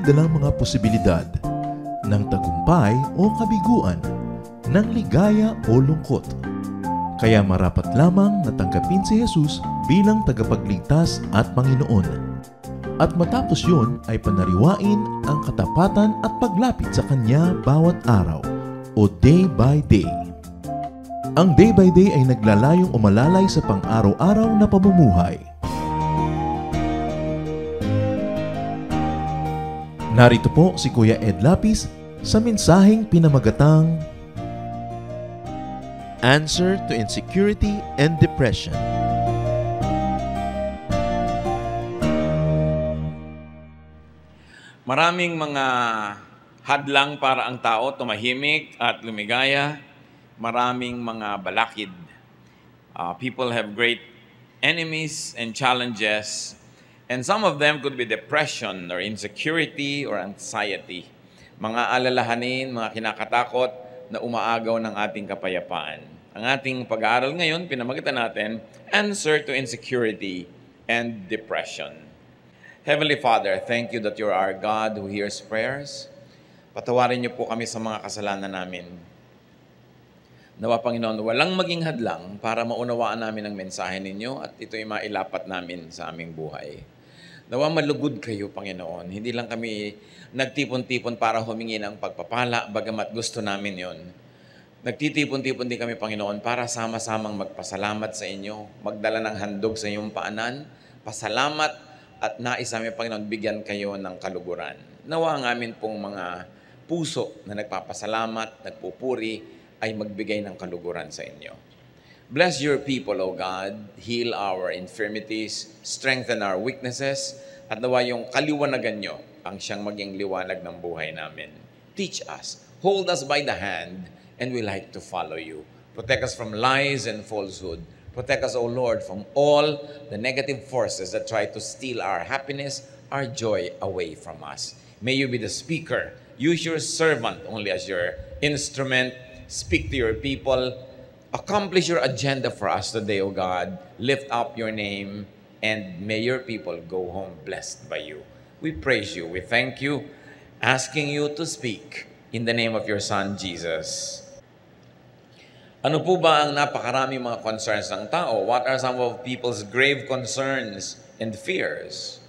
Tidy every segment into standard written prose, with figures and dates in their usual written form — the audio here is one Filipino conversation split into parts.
dalang mga posibilidad ng tagumpay o kabiguan, ng ligaya o lungkot. Kaya marapat lamang na tanggapin si Jesus bilang tagapagligtas at Panginoon. At matapos yun ay panariwain ang katapatan at paglapit sa Kanya bawat araw o day by day. Ang day by day ay naglalayong umalalay sa pang-araw-araw na pamumuhay. Narito po si Kuya Ed Lapis sa mensaheng pinamagatang Answer to Insecurity and Depression. Maraming mga hadlang para ang tao tumahimik at lumigaya. Maraming mga balakid. People have great enemies and challenges. And some of them could be depression or insecurity or anxiety. Mga alalahanin, mga kinakatakot na umaagaw ng ating kapayapaan. Ang ating pag-aaral ngayon, pinamagitan natin, Answer to Insecurity and Depression. Heavenly Father, thank you that you are our God who hears prayers. Patawarin niyo po kami sa mga kasalanan namin. Nawa, Panginoon, walang maging hadlang para maunawaan namin ang mensahe ninyo at ito'y mailapat namin sa aming buhay. Nawa malugod kayo, Panginoon. Hindi lang kami nagtipon-tipon para humingi ng pagpapala, bagamat gusto namin yon. Nagtitipon-tipon din kami, Panginoon, para sama-samang magpasalamat sa inyo, magdala ng handog sa inyong paanan, pasalamat at nais namin, Panginoon, bigyan kayo ng kaluguran. Nawa ang amin pong mga puso na nagpapasalamat, nagpupuri, ay magbigay ng kaluguran sa inyo. Bless your people, O God. Heal our infirmities, strengthen our weaknesses, at nawa yung kaliwanagan nyo ang siyang maging liwanag ng buhay namin. Teach us, hold us by the hand, and we like to follow you. Protect us from lies and falsehood. Protect us, O Lord, from all the negative forces that try to steal our happiness, our joy away from us. May you be the speaker. Use your servant only as your instrument. Speak to your people. Accomplish your agenda for us today, O God. Lift up your name, and may your people go home blessed by you. We praise you. We thank you, asking you to speak in the name of your Son, Jesus. Ano po ba ang napakarami mga concerns ng tao? What are some of people's grave concerns and fears?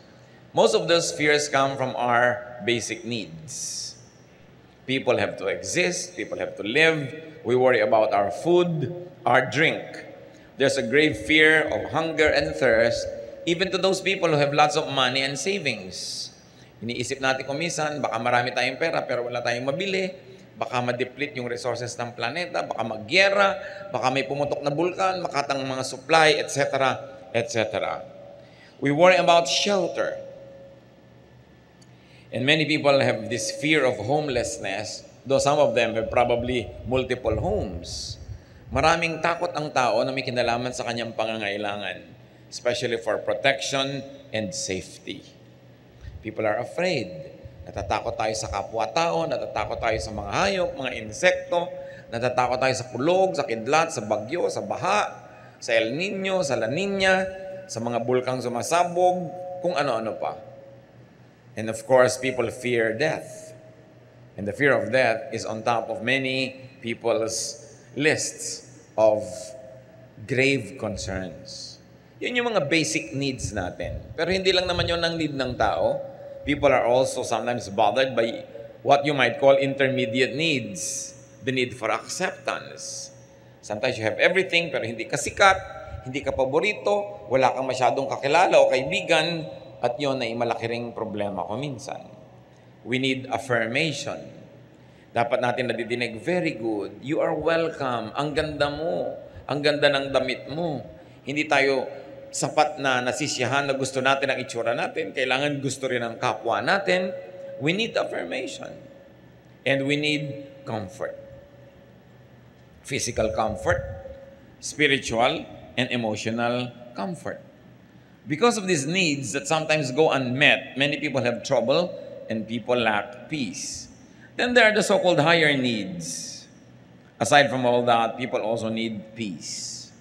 Most of those fears come from our basic needs. People have to exist. People have to live. We worry about our food, our drink. There's a grave fear of hunger and thirst, even to those people who have lots of money and savings. Iniisip natin kung minsan, baka marami tayong pera pero wala tayong mabili. Baka ma-deplete yung resources ng planeta, baka magyera, baka may pumutok na bulkan, makatang mga supply, etc., etc. We worry about shelter. And many people have this fear of homelessness, though some of them have probably multiple homes. Maraming takot ang tao na may kinalaman sa kanyang pangangailangan, especially for protection and safety. People are afraid. Natatakot tayo sa kapwa-tao, natatakot tayo sa mga hayop, mga insekto, natatakot tayo sa kulog, sa kidlat, sa bagyo, sa baha, sa El Nino, sa La Nina, sa mga bulkang sumasabog, kung ano-ano pa. And of course, people fear death. And the fear of death is on top of many people's lists of grave concerns. Yun yung mga basic needs natin. Pero hindi lang naman yun ang need ng tao. People are also sometimes bothered by what you might call intermediate needs. The need for acceptance. Sometimes you have everything pero hindi ka sikat, hindi ka paborito, wala kang masyadong kakilala o kaibigan, at yun ay malaki ring problema ko minsan. We need affirmation. Dapat natin nadidinig, very good, you are welcome, ang ganda mo, ang ganda ng damit mo. Hindi tayo sapat na nasisiyahan na gusto natin ang itsura natin, kailangan gusto rin ng kapwa natin. We need affirmation. And we need comfort. Physical comfort, spiritual, and emotional comfort. Because of these needs that sometimes go unmet, many people have trouble and people lack peace. Then there are the so-called higher needs. Aside from all that, people also need peace.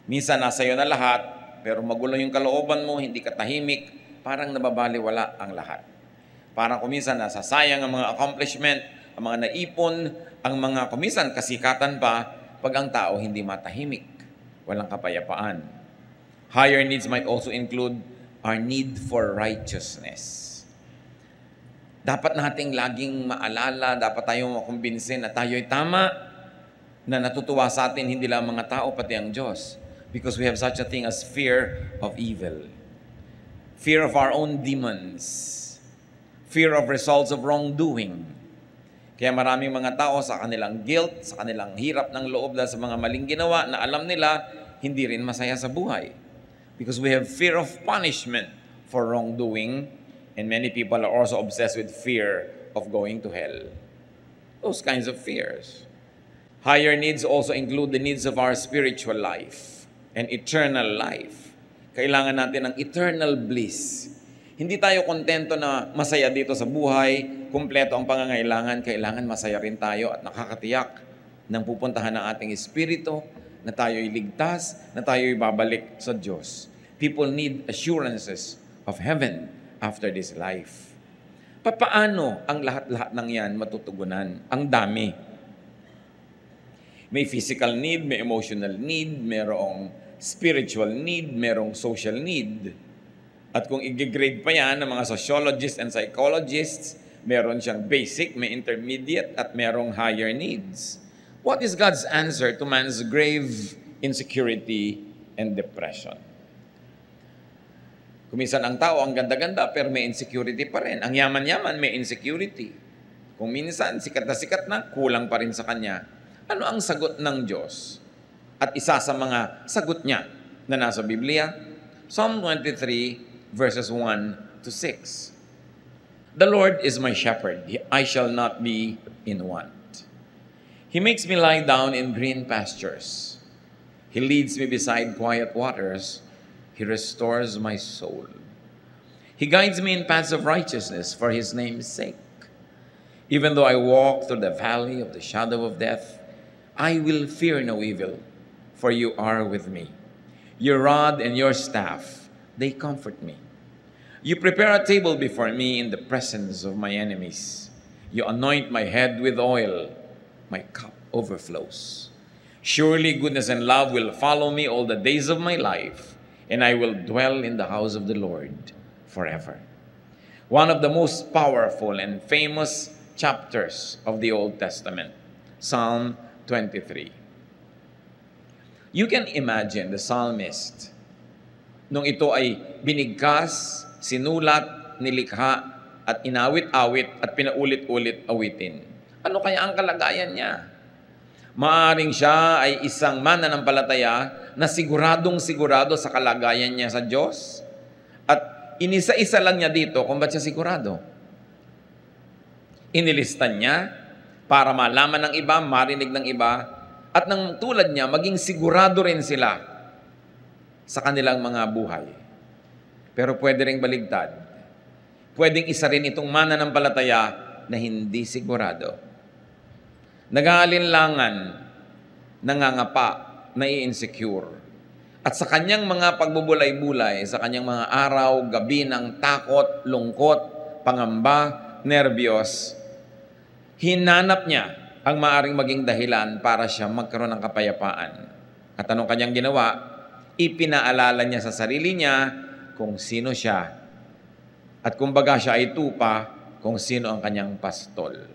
Minsan nasa iyo na lahat, pero magulo yung kalooban mo, hindi ka tahimik, parang nababaliwala ang lahat. Parang kuminsan nasasayang ang mga accomplishment, ang mga naipon, ang mga kuminsan kasikatan pa pag ang tao hindi matahimik, walang kapayapaan. Higher needs might also include our need for righteousness. Dapat nating laging maalala, dapat tayong makumbinsin na tayo'y tama, na natutuwa sa atin hindi lang mga tao, pati ang Diyos. Because we have such a thing as fear of evil. Fear of our own demons. Fear of results of wrongdoing. Kaya maraming mga tao sa kanilang guilt, sa kanilang hirap ng loob dahil sa mga maling ginawa na alam nila, hindi rin masaya sa buhay. Because we have fear of punishment for wrongdoing, and many people are also obsessed with fear of going to hell. Those kinds of fears. Higher needs also include the needs of our spiritual life and eternal life. Kailangan natin ng eternal bliss. Hindi tayo kontento na masaya dito sa buhay, kumpleto ang pangangailangan, kailangan masaya rin tayo at nakakatiyak ng pupuntahan ng ating espiritu, na tayo'y ligtas, na tayo'y babalik sa Diyos. People need assurances of heaven after this life. Paano ang lahat-lahat ng yan matutugunan? Ang dami. May physical need, may emotional need, merong spiritual need, merong social need. At kung i-grade pa yan ng mga sociologists and psychologists, meron siyang basic, may intermediate, at merong higher needs. What is God's answer to man's grave insecurity and depression? Kuminsan ang tao, ang ganda-ganda, pero may insecurity pa rin. Ang yaman-yaman, may insecurity. Kung minsan, sikat na, kulang pa rin sa kanya. Ano ang sagot ng Diyos? At isa sa mga sagot niya na nasa Biblia, Psalm 23, verses 1 to 6. The Lord is my shepherd, I shall not be in want. He makes me lie down in green pastures. He leads me beside quiet waters. He restores my soul. He guides me in paths of righteousness for His name's sake. Even though I walk through the valley of the shadow of death, I will fear no evil, for you are with me. Your rod and your staff, they comfort me. You prepare a table before me in the presence of my enemies. You anoint my head with oil. My cup overflows. Surely goodness and love will follow me all the days of my life, and I will dwell in the house of the Lord forever. One of the most powerful and famous chapters of the Old Testament, Psalm 23. You can imagine the psalmist, nung ito ay binigkas, sinulat, nilikha, at inawit-awit at pinaulit-ulit awitin. Ano kaya ang kalagayan niya? Maaring siya ay isang mananampalataya na siguradong-sigurado sa kalagayan niya sa Diyos. At inisa-isa lang niya dito kung ba't siya sigurado. Inilistan niya para malaman ng iba, marinig ng iba, at nang tulad niya, maging sigurado rin sila sa kanilang mga buhay. Pero pwede ring baligtad. Pwedeng isa rin itong mananampalataya na hindi sigurado. Nag-aalinlangan, nangangapa, nai-insecure. At sa kanyang mga pagbubulay-bulay, sa kanyang mga araw, gabi ng takot, lungkot, pangamba, nerbiyos, hinanap niya ang maaring maging dahilan para siya magkaroon ng kapayapaan. At anong kanyang ginawa? Ipinaalala niya sa sarili niya kung sino siya. At kumbaga siya ay tupa kung sino ang kanyang pastol.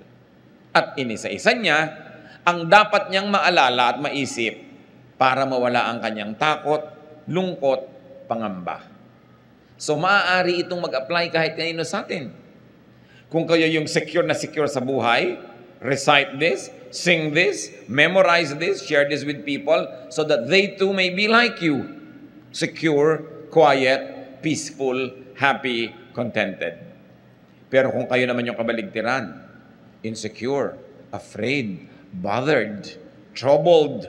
At inisa-isa niya ang dapat niyang maalala at maisip para mawala ang kanyang takot, lungkot, pangamba. So maaari itong mag-apply kahit kanino sa atin. Kung kayo yung secure na secure sa buhay, recite this, sing this, memorize this, share this with people so that they too may be like you. Secure, quiet, peaceful, happy, contented. Pero kung kayo naman yung kabaligtiran, insecure, afraid, bothered, troubled,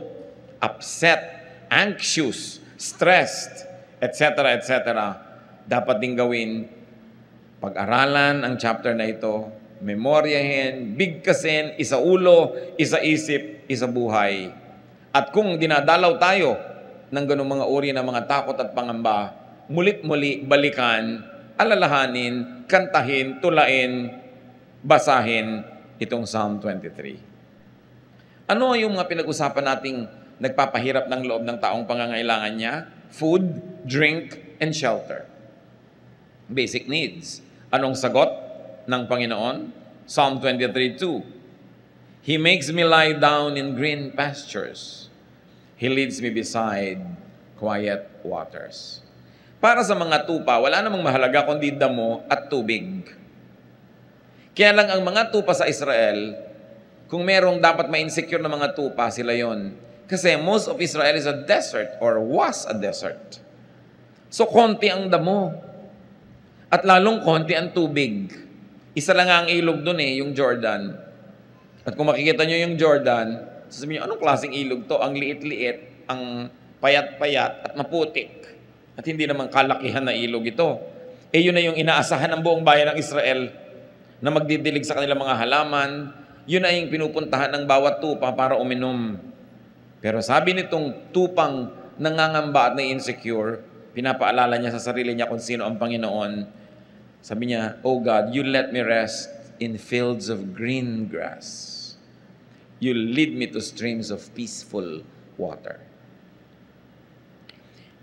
upset, anxious, stressed, etc., etc., dapat din gawin, pag-aralan ang chapter na ito, memoryahin, bigkasin, isaulo, isaisip, isabuhay. At kung dinadalaw tayo ng ganung mga uri ng mga takot at pangamba, mulit-muli balikan alalahanin, kantahin, tulain, basahin itong Psalm 23. Ano yung mga pinag-usapan nating nagpapahirap ng loob ng taong pangangailangan niya? Food, drink, and shelter. Basic needs. Anong sagot ng Panginoon? Psalm 23:2. He makes me lie down in green pastures. He leads me beside quiet waters. Para sa mga tupa, wala namang mahalaga kundi damo at tubig. Kaya lang ang mga tupa sa Israel, kung merong dapat ma-insecure na mga tupa, sila yon. Kasi most of Israel is a desert or was a desert. So konti ang damo. At lalong konti ang tubig. Isa lang ang ilog doon yung Jordan. At kung makikita nyo yung Jordan, sasabihin nyo, anong klaseng ilog to? Ang liit-liit, ang payat-payat at maputik. At hindi naman kalakihan na ilog ito. Yun na yung inaasahan ng buong bayan ng Israel na magdidilig sa kanilang mga halaman. Yun na yung pinupuntahan ng bawat tupa para uminom. Pero sabi nitong tupang nangangamba at na-insecure, pinapaalala niya sa sarili niya kung sino ang Panginoon. Sabi niya, "Oh God, you let me rest in fields of green grass. You lead me to streams of peaceful water."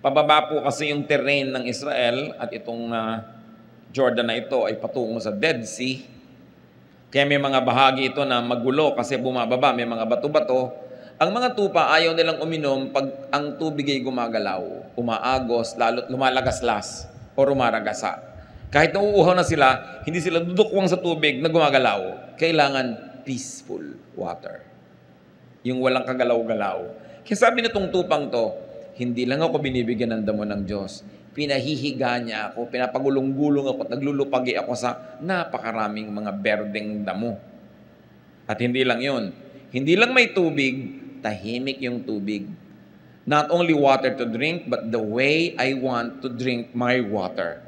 Pababa po kasi yung terrain ng Israel at itong Jordan na ito ay patungo sa Dead Sea. Kaya may mga bahagi ito na magulo kasi bumababa, may mga bato-bato. Ang mga tupa ayaw nilang uminom pag ang tubig ay gumagalaw, umaagos, lalo't lumalagaslas o rumaragasa. Kahit nauuhaw na sila, hindi sila dudukwang sa tubig na gumagalaw. Kailangan peaceful water. Yung walang kagalaw-galaw. Kaya sabi nitong tupang to, hindi lang ako binibigyan ng damo ng Diyos. Pinahihiga niya ako, pinapagulong-gulong ako, naglulupagi ako sa napakaraming mga berdeng damo. At hindi lang yun. Hindi lang may tubig, tahimik yung tubig. Not only water to drink, but the way I want to drink my water.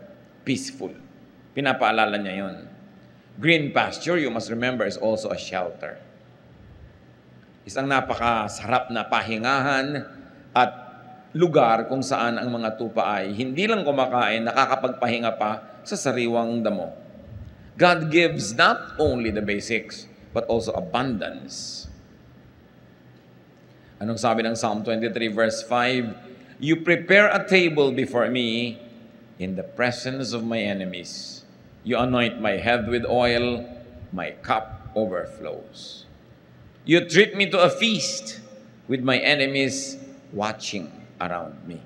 Peaceful. Pinapaalala niya yun. Green pasture, you must remember, is also a shelter. Isang napakasarap na pahingahan at lugar kung saan ang mga tupa ay hindi lang kumakain, nakakapagpahinga pa sa sariwang damo. God gives not only the basics, but also abundance. Anong sabi ng Psalm 23 verse 5? You prepare a table before me in the presence of my enemies. You anoint my head with oil, my cup overflows. You treat me to a feast with my enemies watching around me.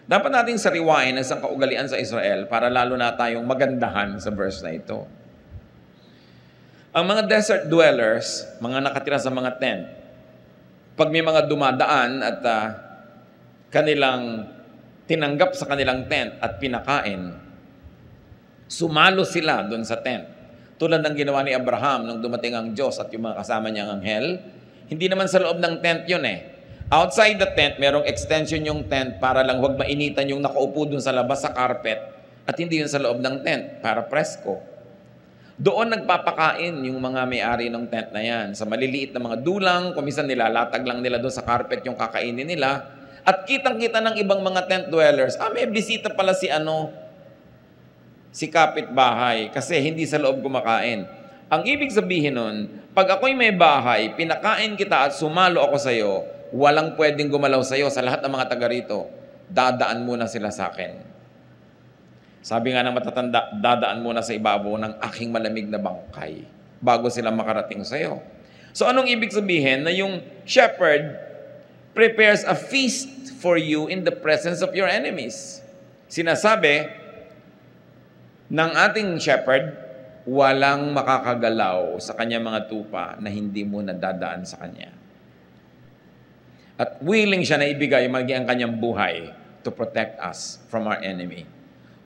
Dapat nating sariwain ang isang kaugalian sa Israel para lalo na tayong magandahan sa verse na ito. Ang mga desert dwellers, mga nakatira sa mga tent, pag may mga dumadaan at kanilang tinanggap sa kanilang tent at pinakain, sumalo sila doon sa tent. Tulad ng ginawa ni Abraham nung dumating ang Diyos at yung mga kasama niyang anghel. Hindi naman sa loob ng tent yun Outside the tent, merong extension yung tent para lang huwag mainitan yung nakaupo doon sa labas sa carpet at hindi yun sa loob ng tent para presko. Doon nagpapakain yung mga may-ari ng tent na yan. Sa maliliit na mga dulang, kumisan nilalatag lang nila doon sa carpet yung kakainin nila. At kitang-kita ng ibang mga tent dwellers, may bisita pala si kapitbahay, kasi hindi sa loob kumakain. Ang ibig sabihin nun, pag ako'y may bahay, pinakain kita at sumalo ako sa iyo, walang pwedeng gumalaw sa iyo sa lahat ng mga taga rito. Dadaan muna sila sa akin. Sabi nga ng matatanda, dadaan muna sa ibabaw ng aking malamig na bangkay bago sila makarating sa iyo. So anong ibig sabihin? Na yung shepherd prepares a feast for you in the presence of your enemies. Sinasabi ng ating shepherd, walang makakagalaw sa kanya mga tupa na hindi mo nadadaan sa kanya. At willing siya na ibigay maging ang kanyang buhay to protect us from our enemy.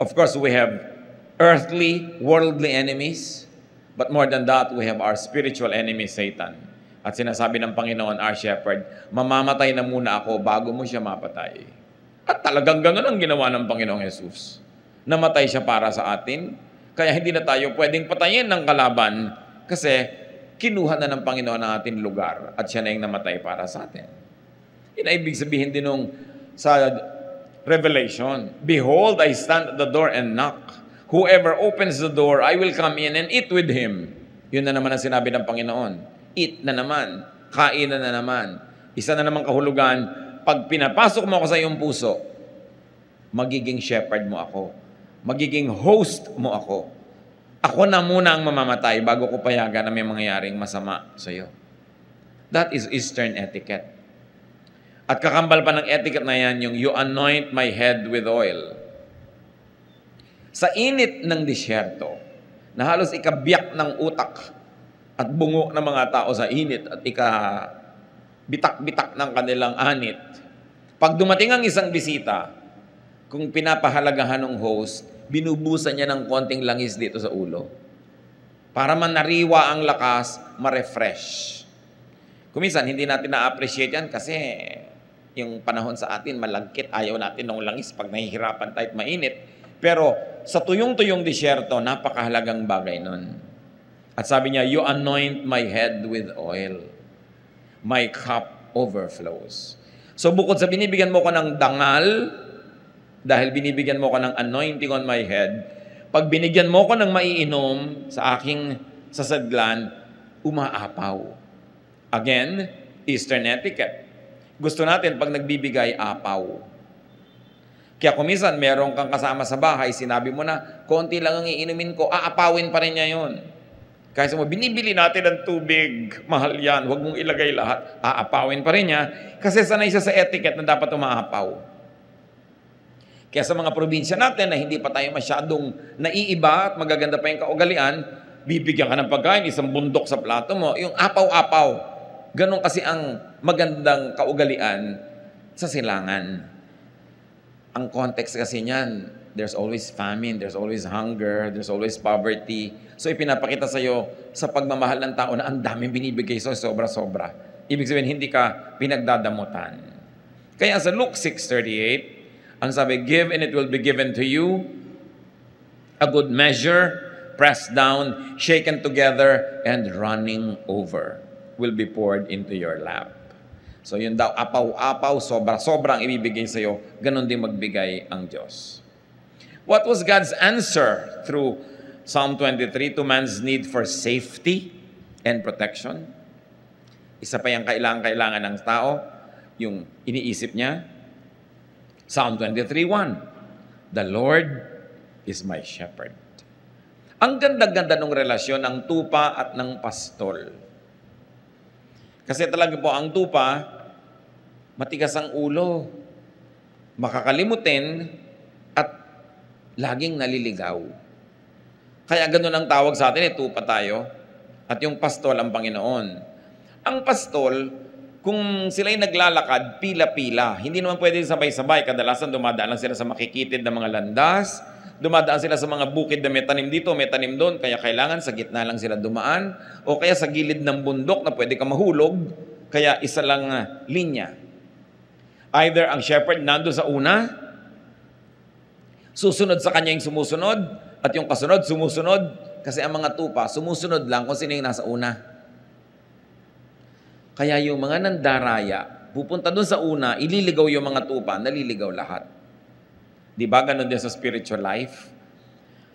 Of course, we have earthly, worldly enemies, but more than that, we have our spiritual enemy, Satan. At sinasabi ng Panginoon, our shepherd, mamamatay na muna ako bago mo siya mapatay. At talagang ganoon ang ginawa ng Panginoong Jesus. Namatay siya para sa atin, kaya hindi na tayo pwedeng patayin ng kalaban kasi kinuha na ng Panginoon ang ating lugar at siya na yung namatay para sa atin. Ibig sabihin din nung sa Revelation, behold, I stand at the door and knock. Whoever opens the door, I will come in and eat with him. Yun na naman ang sinabi ng Panginoon. Eat na naman. Kain na naman. Isa na naman kahulugan, pag pinapasok mo ako sa iyong puso, magiging shepherd mo ako. Magiging host mo ako. Ako na muna ang mamamatay bago ko payagan na may mangyayaring masama sa iyo. That is Eastern etiquette. At kakambal pa ng etiquette na yan, yung you anoint my head with oil. Sa init ng disyerto, na halos ikabiyak ng utak at bungo ng mga tao sa init at bitak-bitak ng kanilang anit, pag dumating ang isang bisita, kung pinapahalagahan ng host, binubusan niya ng konting langis dito sa ulo. Para manariwa ang lakas, ma-refresh. Kuminsan, hindi natin na-appreciate yan kasi yung panahon sa atin, malagkit, ayaw natin ng langis pag nahihirapan tayo at mainit. Pero sa tuyong-tuyong disyerto, napakahalagang bagay nun. At sabi niya, you anoint my head with oil. My cup overflows. So bukod sa binibigyan mo ko ng dangal, dahil binibigyan mo ko ng anointing on my head, pag binigyan mo ko ng maiinom sa aking sasadlan, umaapaw. Again, Eastern etiquette. Gusto natin pag nagbibigay, apaw. Kaya kung minsan, meron kang kasama sa bahay, sinabi mo na, konti lang ang iinumin ko, aapawin pa rin niya yun. Kaya mo, binibili natin ng tubig, mahal yan, huwag mong ilagay lahat, aapawin pa rin niya, kasi sanay siya sa etiquette na dapat umaapaw. Kaya sa mga probinsya natin na hindi pa tayo masyadong naiiba at magaganda pa yung kaugalian, bibigyan ka ng pagkain, isang bundok sa plato mo, yung apaw-apaw. Ganon kasi ang magandang kaugalian sa silangan. Ang context kasi niyan, there's always famine, there's always hunger, there's always poverty. So ipinapakita sa iyo sa pagmamahal ng tao na ang daming binibigay sa sobra-sobra. Ibig sabihin, hindi ka pinagdadamutan. Kaya sa Luke 6:38, ang sabi, give and it will be given to you, a good measure, pressed down, shaken together, and running over will be poured into your lap. So yun daw, apaw-apaw, sobra-sobra ang ibibigay sa iyo, ganun din magbigay ang Diyos. What was God's answer through Psalm 23 to man's need for safety and protection? Isa pa yung kailangan ng tao, yung iniisip niya. Psalm 23:1, the Lord is my shepherd. Ang ganda-ganda ng relasyon ng tupa at ng pastol. Kasi talaga po, ang tupa, matigas ang ulo, makakalimutin, at laging naliligaw. Kaya ganun ang tawag sa atin, tupa tayo, at yung pastol ang Panginoon. Ang pastol, kung sila'y naglalakad, pila-pila, hindi naman pwede sabay-sabay, kadalasan dumadaan lang sila sa makikitid na mga landas, dumadaan sila sa mga bukid na may tanim dito, may tanim doon, kaya kailangan sa gitna lang sila dumaan, o kaya sa gilid ng bundok na pwede ka mahulog, kaya isa lang linya. Either ang shepherd nandun sa una, susunod sa kanya yung sumusunod, at yung kasunod, sumusunod, kasi ang mga tupa, sumusunod lang kung sino yung nasa una. Kaya yung mga nandaraya, pupunta dun sa una, ililigaw yung mga tupa, naliligaw lahat. Di ba ganun din sa spiritual life?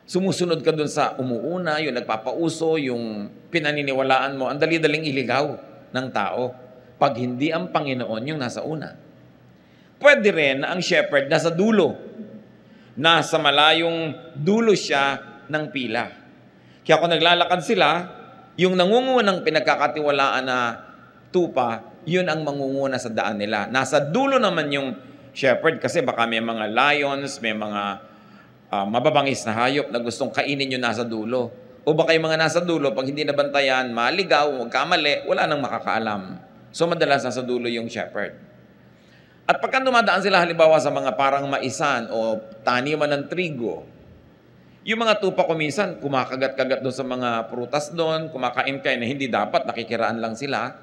Sumusunod ka dun sa umuuna, yung nagpapauso, yung pinaniniwalaan mo, ang dali-daling iligaw ng tao pag hindi ang Panginoon yung nasa una. Pwede rin na ang shepherd nasa dulo. Nasa malayong dulo siya ng pila. Kaya kung naglalakad sila, yung nangungunang pinagkakatiwalaan na tupa, yun ang mangunguna sa daan nila. Nasa dulo naman yung shepherd kasi baka may mga lions, may mga mababangis na hayop na gustong kainin yung nasa dulo. O baka yung mga nasa dulo, pag hindi nabantayan, maligaw, magkamali, wala nang makakaalam. So madalas nasa dulo yung shepherd. At pagka dumadaan sila halimbawa sa mga parang maisan o taniman ng trigo, yung mga tupa ko minsan, kumakagat-kagat doon sa mga prutas doon, kumakain kayo na hindi dapat, nakikiraan lang sila.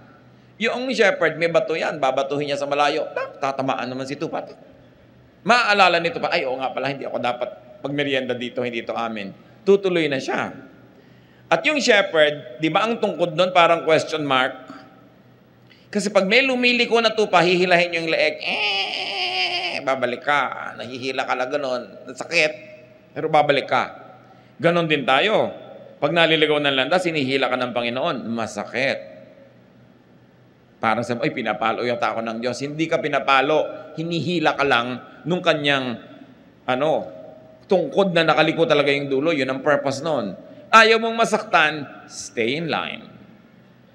Yung shepherd, may bato yan, babatuhin niya sa malayo, tatamaan naman si tupa. Maaalala nito pa, ay oo nga pala, hindi ako dapat pagmerienda dito, hindi ito amin. Tutuloy na siya. At yung shepherd, di ba ang tungkod doon parang question mark? Kasi pag may lumiliko na tupa, hihilahin yung leeg, babalik ka. Nahihila ka na gano'n, sakit, pero babalik ka. Ganon din tayo. Pag naliligaw ng landas, hinihila ka ng Panginoon, masakit. Para sa, ay, pinapalo yata ako ng Diyos. Hindi ka pinapalo, hinihila ka lang nung kanyang, tungkod na nakaliko talaga yung dulo. Yun ang purpose nun. Ayaw mong masaktan, stay in line.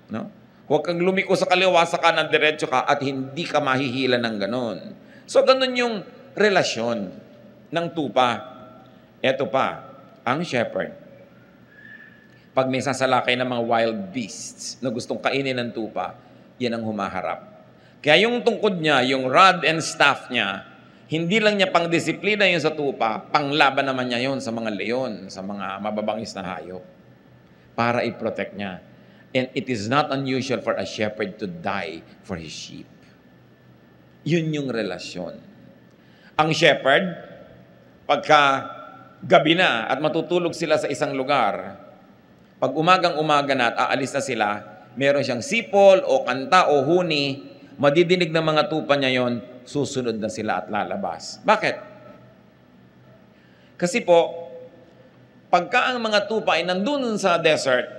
No? Huwag kang lumiko sa kaliwa, sa kanan, diretso ka, at hindi ka mahihila ng ganon. So, ganon yung relasyon ng tupa. Eto pa, ang shepherd. Pag may sasalakay ng mga wild beasts na gustong kainin ng tupa, yan ang humaharap. Kaya yung tungkod niya, yung rod and staff niya, hindi lang niya pang disiplina yun sa tupa, panglaban naman niya yun sa mga leon, sa mga mababangis na hayop, para i-protect niya. And it is not unusual for a shepherd to die for his sheep. Yun yung relasyon. Ang shepherd, pagka gabi na at matutulog sila sa isang lugar, pag umagang-umaga na at aalis na sila, meron siyang sipol o kanta o huni, madidinig ng mga tupa niya yon, susunod na sila at lalabas. Bakit? Kasi po, pagka ang mga tupa ay nandun sa desert,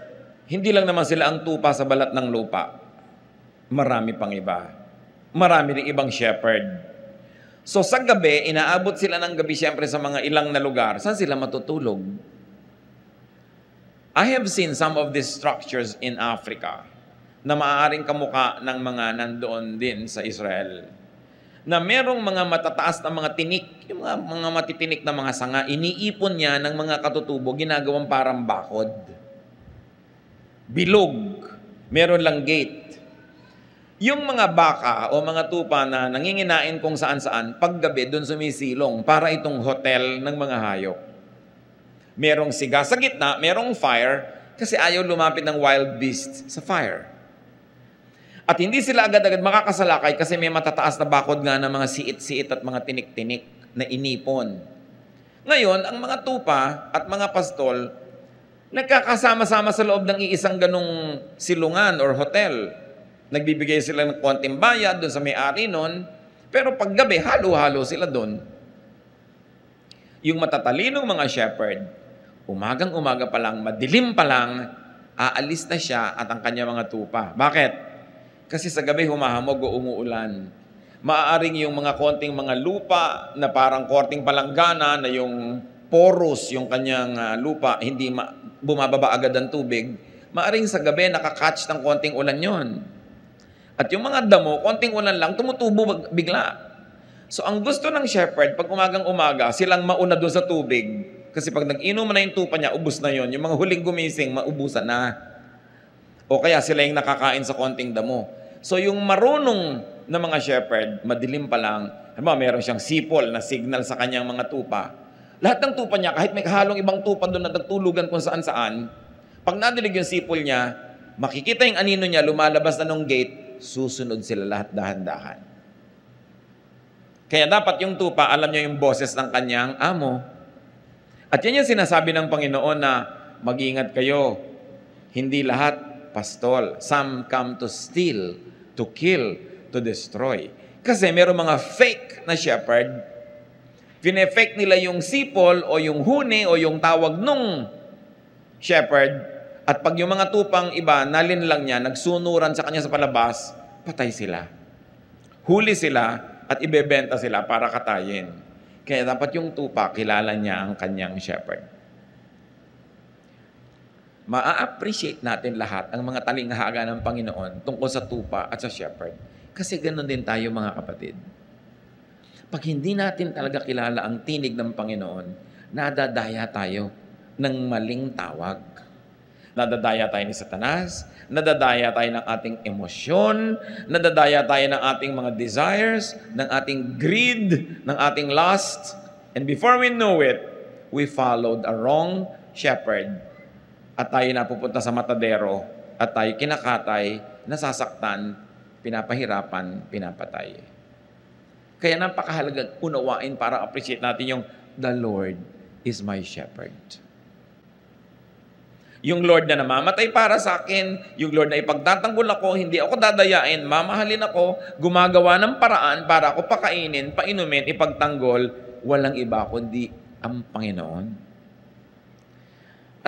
hindi lang naman sila ang tupa sa balat ng lupa. Marami pang iba. Marami ring ibang shepherd. So sa gabi, inaabot sila ng gabi siyempre sa mga ilang na lugar. Saan sila matutulog? I have seen some of these structures in Africa na maaaring kamuka ng mga nandoon din sa Israel. Na merong mga matataas na mga tinik, yung mga matitinik na mga sanga, iniipon niya ng mga katutubo, ginagawang parang bakod. Bilog. Meron lang gate. Yung mga baka o mga tupa na nanginginain kung saan-saan, paggabi doon sumisilong para itong hotel ng mga hayop. Merong siga sa gitna, merong fire, kasi ayaw lumapit ng wild beast sa fire. At hindi sila agad-agad makakasalakay kasi may matataas na bakod nga ng mga siit-siit at mga tinik-tinik na inipon. Ngayon, ang mga tupa at mga pastol, nagkakasama-sama sa loob ng iisang ganong silungan or hotel. Nagbibigay sila ng konting bayad doon sa may-ari nun, pero paggabi, halo-halo sila doon. Yung matatalinong mga shepherd, umagang-umaga pa lang, madilim pa lang, aalis na siya at ang kanya mga tupa. Bakit? Kasi sa gabi humahamog o umuulan. Maaaring yung mga konting mga lupa na parang korting palanggana na yung porous, yung kanyang lupa, hindi bumababa agad ang tubig, maaaring sa gabi nakakatch ng konting ulan yon. At yung mga damo, konting ulan lang, tumutubo bigla. So ang gusto ng shepherd, pag umagang-umaga, silang mauna doon sa tubig. Kasi pag nag-inom na yung tupa niya, ubus na yon. Yung mga huling gumising, maubusan na. O kaya sila yung nakakain sa konting damo. So yung marunong na mga shepherd, madilim pa lang, meron siyang sipol na signal sa kanyang mga tupa. Lahat ng tupa niya, kahit may kahalong ibang tupa doon na nagtulugan kung saan-saan, pag nadilig yung sipol niya, makikita yung anino niya, lumalabas na nung gate, susunod sila lahat dahan-dahan. Kaya dapat yung tupa, alam niya yung boses ng kanyang amo. At yan yung sinasabi ng Panginoon na mag-ingat kayo. Hindi lahat pastol. Some come to steal, to kill, to destroy. Kasi meron mga fake na shepherd, fine-fake nila yung sipol o yung huni o yung tawag nung shepherd, at pag yung mga tupang iba, nalin lang niya, nagsunuran sa kanya sa palabas, patay sila. Huli sila at ibebenta sila para katayin. Kaya dapat yung tupa, kilala niya ang kanyang shepherd. Ma-appreciate natin lahat ang mga talinghaga ng Panginoon tungkol sa tupa at sa shepherd. Kasi ganoon din tayo mga kapatid. Pag hindi natin talaga kilala ang tinig ng Panginoon, nadadaya tayo ng maling tawag. Nadadaya tayo ni Satanas, nadadaya tayo ng ating emosyon, nadadaya tayo ng ating mga desires, ng ating greed, ng ating lust. And before we know it, we followed a wrong shepherd. At tayo napupunta sa matadero, at tayo kinakatay, nasasaktan, pinapahirapan, pinapatay. Kaya napakahalagang unawain para appreciate natin yung the Lord is my shepherd. Yung Lord na namamatay para sa akin, yung Lord na ipagtatanggol ako, hindi ako dadayain, mamahalin ako, gumagawa ng paraan para ako pakainin, painumin, ipagtanggol, walang iba kundi ang Panginoon.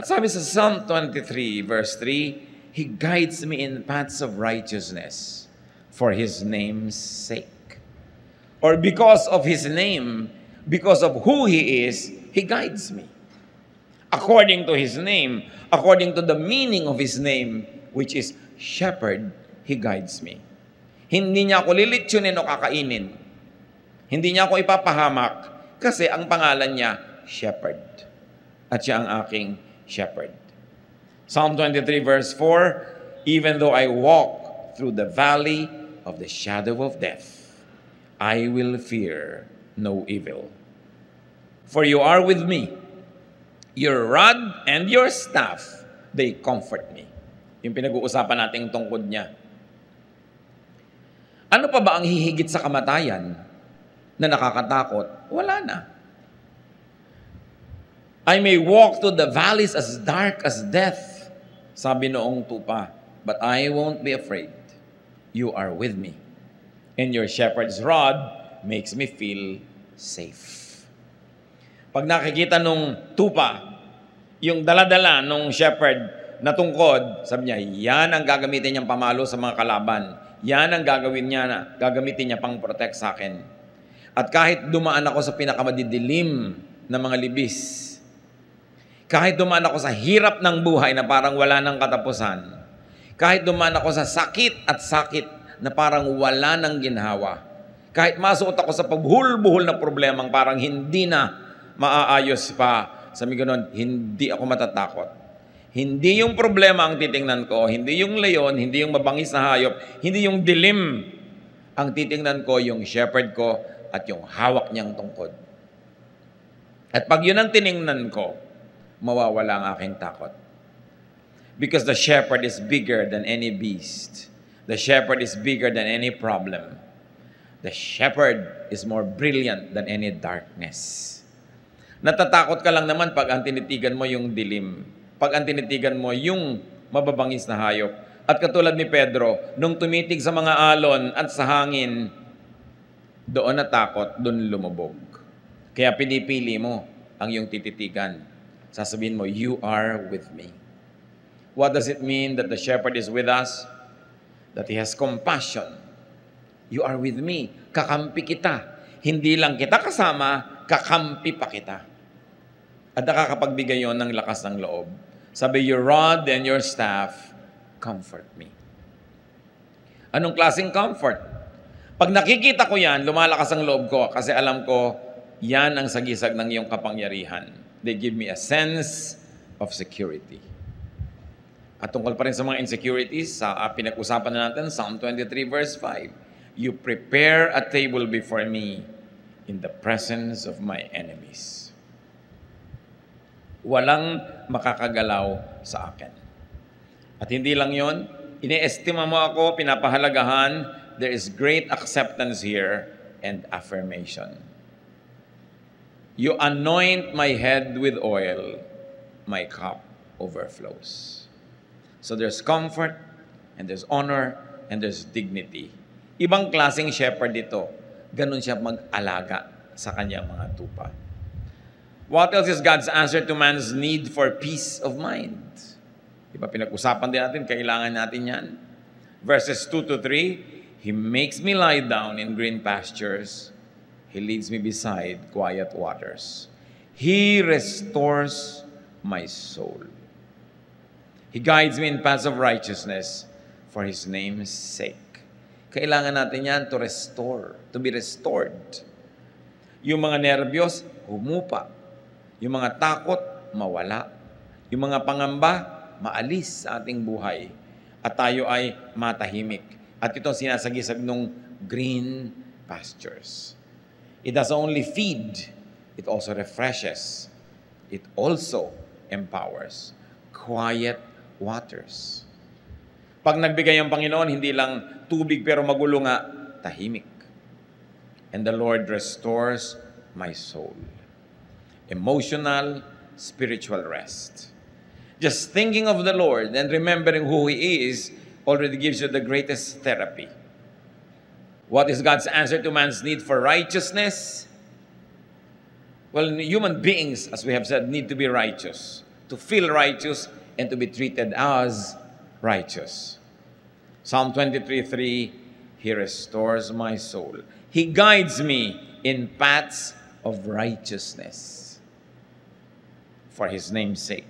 At sabi sa Psalm 23 verse 3, He guides me in paths of righteousness for His name's sake. Or because of His name, because of who He is, He guides me. According to His name, according to the meaning of His name, which is shepherd, He guides me. Hindi niya ako lilitsunin o kakainin. Hindi niya ako ipapahamak kasi ang pangalan niya, shepherd. At siya ang aking shepherd. Psalm 23 verse 4, Even though I walk through the valley of the shadow of death, I will fear no evil. For you are with me. Your rod and your staff, they comfort me. Yung pinag-uusapan nating tungkod niya. Ano pa ba ang hihigit sa kamatayan na nakakatakot? Wala na. I may walk through the valleys as dark as death, sabi noong tupa, but I won't be afraid. You are with me. And your shepherd's rod makes me feel safe. Pag nakikita nung tupa, yung daladala nung shepherd na tungkod, sabi niya, yan ang gagamitin niyang pamalo sa mga kalaban. Yan ang gagamitin niya pang protect sa akin. At kahit dumaan ako sa pinakamadidilim na mga libis, kahit dumaan ako sa hirap ng buhay na parang wala ng katapusan, kahit dumaan ako sa sakit na parang wala ng ginhawa, kahit masuot ako sa pagbuhol-buhol na problemang parang hindi na maaayos pa, sabi ganon, hindi ako matatakot. Hindi yung problema ang titingnan ko, hindi yung leon, hindi yung mabangis na hayop, hindi yung dilim ang titingnan ko, yung shepherd ko at yung hawak niyang tungkod. At pag yun ang tiningnan ko, mawawala ang aking takot. Because the shepherd is bigger than any beast. The shepherd is bigger than any problem. The shepherd is more brilliant than any darkness. Natatakot ka lang naman pag ang tinitigan mo yung dilim. Pag ang tinitigan mo yung mababangis na hayop. At katulad ni Pedro, nung tumitig sa mga alon at sa hangin, doon natakot, doon lumubog. Kaya pinipili mo ang iyong tititigan. Sasabihin mo, you are with me. What does it mean that the shepherd is with us? That He has compassion. You are with me. Kakampi kita. Hindi lang kita kasama, kakampi pa kita. At nakakapagbigay yon ng lakas ng loob. Sabi, your rod and your staff comfort me. Anong klaseng comfort? Pag nakikita ko yan, lumalakas ang loob ko kasi alam ko, yan ang sagisag ng iyong kapangyarihan. They give me a sense of security. At tungkol pa rin sa mga insecurities, sa pinag-usapan na natin, Psalm 23 verse 5, You prepare a table before me in the presence of my enemies. Walang makakagalaw sa akin. At hindi lang yon, iniestima mo ako, pinapahalagahan, there is great acceptance here and affirmation. You anoint my head with oil, my cup overflows. So there's comfort, and there's honor, and there's dignity. Ibang klaseng shepherd ito. Ganun siya mag-alaga sa kanyang mga tupa. What else is God's answer to man's need for peace of mind? Diba pinag-usapan din natin, kailangan natin yan. Verses 2 to 3, He makes me lie down in green pastures. He leads me beside quiet waters. He restores my soul. He guides me in paths of righteousness for His name's sake. Kailangan natin yan to restore, to be restored. Yung mga nervyos, humupa. Yung mga takot, mawala. Yung mga pangamba, maalis sa ating buhay. At tayo ay matahimik. At ito sinasagisag nung green pastures. It doesn't only feed, it also refreshes. It also empowers. Quiet waters. Pag nagbigay ang Panginoon, hindi lang tubig pero magulo nga, tahimik. And the Lord restores my soul. Emotional, spiritual rest. Just thinking of the Lord and remembering who He is already gives you the greatest therapy. What is God's answer to man's need for righteousness? Well, human beings, as we have said, need to be righteous. to feel righteous and to be treated as righteous. Psalm 23:3, He restores my soul. He guides me in paths of righteousness for His name's sake.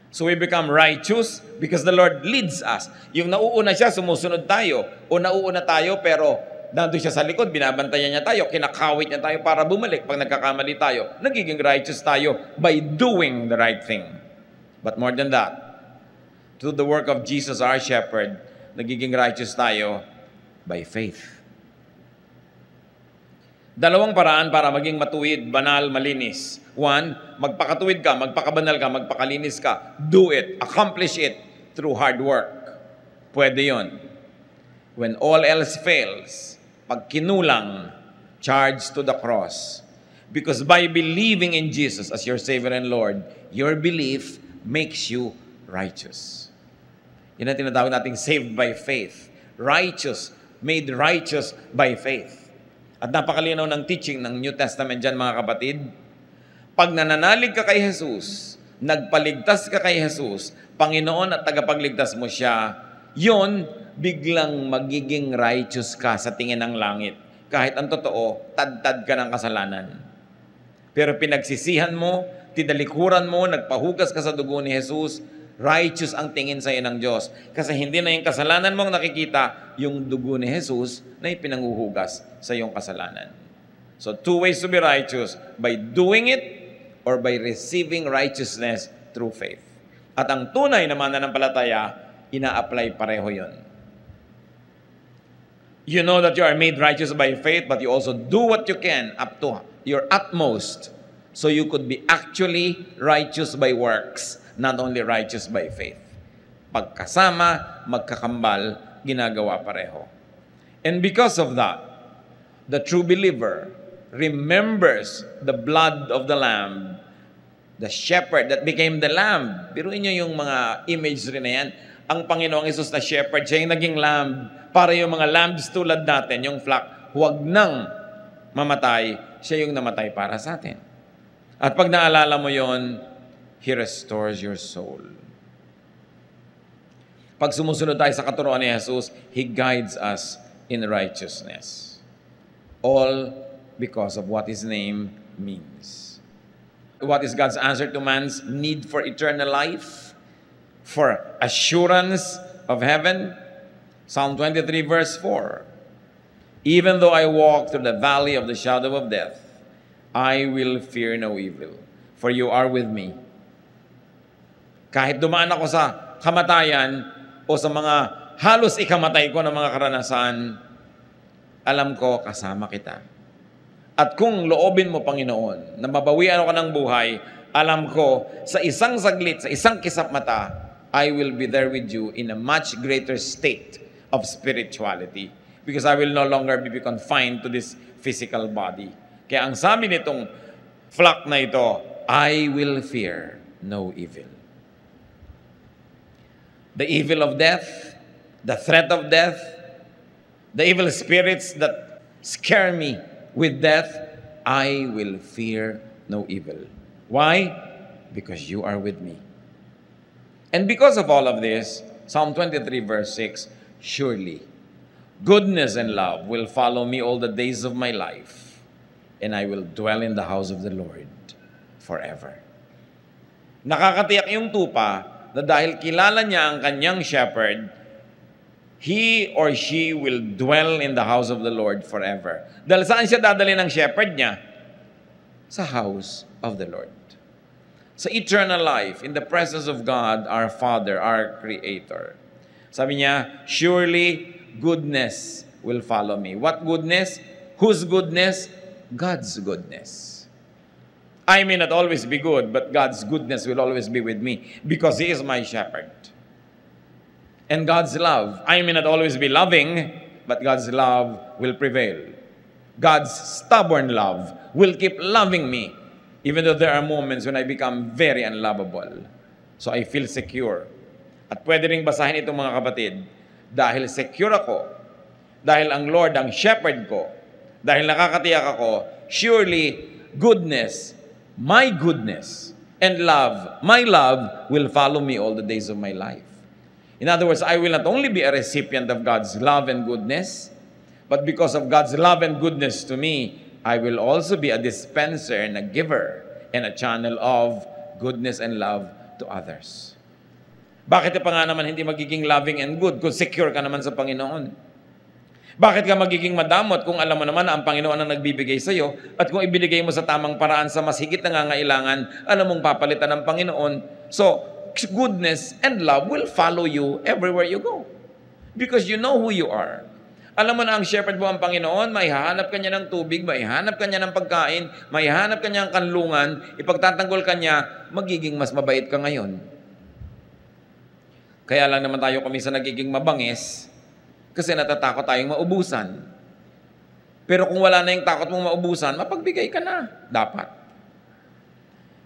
So we become righteous because the Lord leads us. Yung nauuna siya, sumusunod tayo. O nauuna tayo, pero nandun siya sa likod, binabantayan niya tayo, kinakawit niya tayo para bumalik. Pag nagkakamali tayo, nagiging righteous tayo by doing the right thing. But more than that, through the work of Jesus, our shepherd, nagiging righteous tayo by faith. Dalawang paraan para maging matuwid, banal, malinis. One, magpakatuwid ka, magpakabanal ka, magpakalinis ka. Do it, accomplish it through hard work. Pwede yon. When all else fails, pag kinulang, charge to the cross. Because by believing in Jesus as your Savior and Lord, your belief makes you righteous. Yan ang tinatawag nating saved by faith. Righteous, made righteous by faith. At napakalinaw ng teaching ng New Testament dyan, mga kapatid. Pag nananalig ka kay Jesus, nagpaligtas ka kay Jesus, Panginoon at tagapagligtas mo siya, yon biglang magiging righteous ka sa tingin ng langit. Kahit ang totoo, tad-tad ka ng kasalanan. Pero pinagsisihan mo, tinalikuran mo, nagpahugas ka sa dugo ni Jesus, righteous ang tingin sa iyo ng Diyos. Kasi hindi na yung kasalanan mong nakikita, yung dugo ni Jesus na ipinanghuhugas sa iyong kasalanan. So, two ways to be righteous, by doing it or by receiving righteousness through faith. At ang tunay na mananampalataya, ina-apply pareho yun. You know that you are made righteous by faith, but you also do what you can up to your utmost so you could be actually righteous by works, not only righteous by faith. Pagkasama, magkakambal, ginagawa pareho. And because of that, the true believer remembers the blood of the Lamb, the shepherd that became the Lamb. Biruin niyo yung mga imagery na yan. Ang Panginoong Hesus na shepherd, siya yung naging lamb para yung mga lambs tulad natin, yung flock, huwag nang mamatay, siya yung namatay para sa atin. At pag naalala mo yon, He restores your soul. Pag sumusunod tayo sa katuruan ni Jesus, He guides us in righteousness. All because of what His name means. What is God's answer to man's need for eternal life? For assurance of heaven? Psalm 23 verse 4. Even though I walk through the valley of the shadow of death, I will fear no evil, for you are with me. Kahit dumaan ako sa kamatayan o sa mga halos ikamatay ko ng mga karanasan, alam ko kasama kita. At kung loobin mo, Panginoon, na mabawian ako ng buhay, alam ko sa isang saglit, sa isang kisap mata, I will be there with you in a much greater state of spirituality. Because I will no longer be confined to this physical body. Kaya ang sabi nitong flock na ito, I will fear no evil. The evil of death, the threat of death, the evil spirits that scare me with death, I will fear no evil. Why? Because you are with me. And because of all of this, Psalm 23 verse 6, surely goodness and love will follow me all the days of my life, and I will dwell in the house of the Lord forever. Nakakatiyak yung tupa na dahil kilala niya ang kanyang shepherd, he or she will dwell in the house of the Lord forever. Dahil saan siya dadali ng shepherd niya? Sa house of the Lord. Sa eternal life, in the presence of God, our Father, our Creator. Sabi niya, surely goodness will follow me. What goodness? Whose goodness? God's goodness. I may not always be good, but God's goodness will always be with me because He is my shepherd. And God's love, I may not always be loving, but God's love will prevail. God's stubborn love will keep loving me, even though there are moments when I become very unlovable. So I feel secure. At pwede rin basahin itong mga kapatid, dahil secure ako, dahil ang Lord ang shepherd ko, dahil nakakatiyak ako, surely goodness, my goodness, and love, my love, will follow me all the days of my life. In other words, I will not only be a recipient of God's love and goodness, but because of God's love and goodness to me, I will also be a dispenser and a giver and a channel of goodness and love to others. Bakit pa nga naman hindi magiging loving and good kung secure ka naman sa Panginoon? Bakit ka magiging madamot kung alam mo naman na ang Panginoon ang nagbibigay sa iyo at kung ibinigay mo sa tamang paraan sa mas higit na nangangailangan, alam mong papalitan ng Panginoon. So, goodness and love will follow you everywhere you go. Because you know who you are. Alam mo na ang shepherd mo ang Panginoon, may hahanap ka niya ng tubig, may hanap ka niya ng pagkain, may hanap ka niya ng kanlungan, ipagtatanggol ka niya, magiging mas mabait ka ngayon. Kaya lang naman tayo kumisa nagiging mabangis kasi natatakot tayong maubusan. Pero kung wala na yung takot mong maubusan, mapagbigay ka na. Dapat.